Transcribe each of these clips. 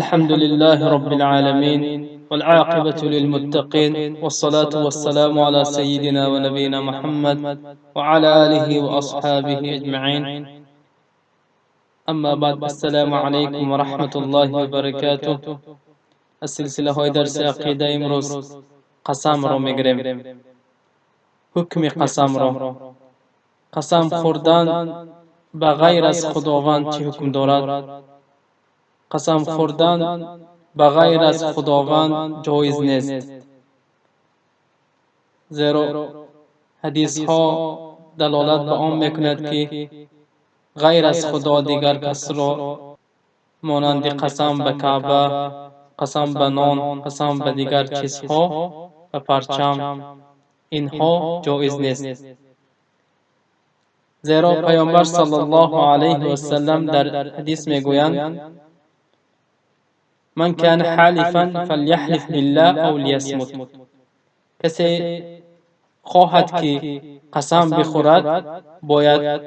الحمد لله رب العالمين والعاقبة للمتقين والصلاة والسلام على سيدنا ونبينا محمد وعلى آله وأصحابه أجمعين. أما بعد، السلام عليكم ورحمة الله وبركاته. السلسلة هاي درس عقيدة امروز قسم رو میگیریم. حکم قسم رو. قسم خوردن به غیر از خداوند چه حکم دارد؟ قسم خوردن به غیر از خداوند جایز نیست، زیرا حدیث ها دلالت به آن میکند که غیر از خدا دیگر کس را مانند قسم به کعبه، قسم به نان، قسم به دیگر چیزها و پرچم، اینها جایز نیست. زیرا پیامبر صلی الله علیه و سلم در حدیث میگویند: من کان حالفا فلیحلف بالله او لیصمت. کسی خواهد که قسم بخورد باید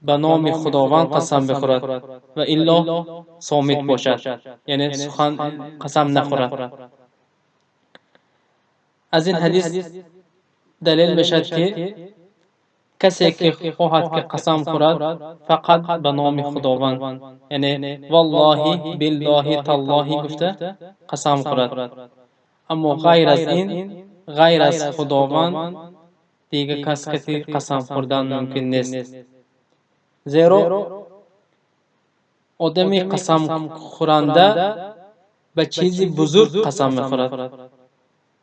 به نام خداوند قسم بخورد و الا صامت باشد، یعنی سخن قسم نخورد. از این حدیث دلیل میشد که کسی که خواهد که قسم خورد فقط به نام خداوند، یعنی والله بالله تالله گفته قسم خورد. اما غیر از این، غیر از خداوند دیگه کسی قسم خوردن ممکن نیست. زیرا آدمی قسم خورنده به چیزی بزرگ قسم میخورد.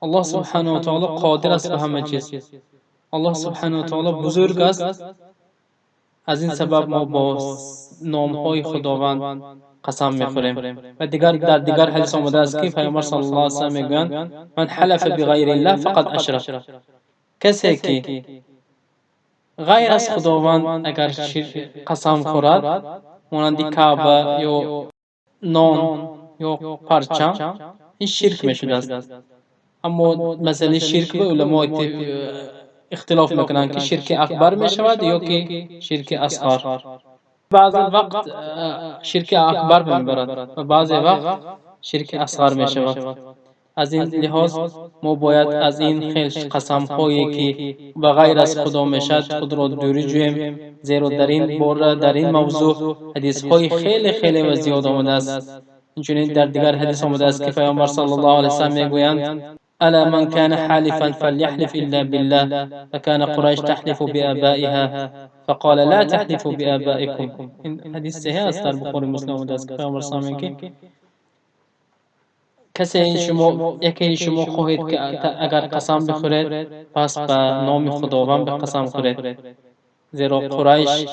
الله سبحانه و تعالی قادر است به همه چیز. الله سبحانه و تعالی بزرگ است. از این سبب ما با نامهای خداوند قسم میخوریم. و دیگر در دیگر حدیث آمده است که پیامبر صلی الله علیه و سلم میگویند: من حلف بغیر الله فقط اشرک. کسی که غیر از خداوند اگر قسم خورد مانند کعبه یا نان یا پرچم، این شرک میشده است. اما مسئله شرک به علما اختلاف میکنند که شرک اکبر میشود یا که شرک اصغر. بعض وقت شرک اکبر میبرد و بعض وقت شرک اصغر میشود. از این لحاظ ما باید از این خیلی قسم هایی که به غیر از خدا میشد خود را دوری جوییم، زیرا در این باره، در این موضوع حدیث های خیلی خیلی و زیاد آمده است. اینچنین در دیگر حدیث آمده است که پیامبر صلی الله علیه و سلم میگویند: الا من كان حالفا فليحلف الا بالله فكان قريش تحلف بآبائها فقال لا تحلفوا بآبائكم. این حدیث صحیح است، در بخاری مسلم آمده است که پیامبر صلی الله علیه و سلم کسی یکی شما خواهید که اگر قسم بخورید پس به نام خداوند به قسم خورید، زیرا قریش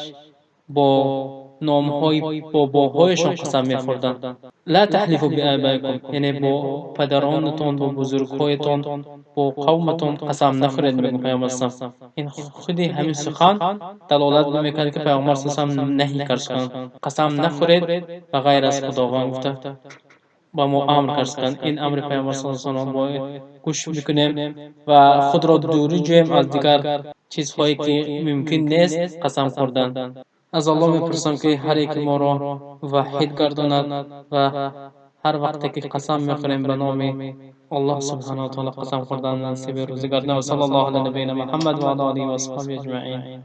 با نامهای باباهایشان قسم میخوردند. لا تحلفوا بآبائكم، یعنی با پدرانتان، با بزرگهایتان، با قومتان قسم نخورید میگه پیامبر صلی الله علیه و سلم. این خودی همین سخن دلالت میکنه که پیامبر صلی الله علیه و سلم نهی کرد قسم نخورید و غیر از خداوند گفته با ما امر کرد. این امر پیامبر صلی الله علیه و سلم باید گوش بکنیم و خود را دوری جوییم از دیگر چیزهایی که ممکن نیست قسم خوردن. از الله میپرسم که هر یک ما را وحید گرداند و هر وقت که قسم میخوریم به نام الله سبحانه و تعالی قسم خوردن نصیب روزگار. و صلی الله علی نبینا محمد و علی آله و اصحابه اجمعین.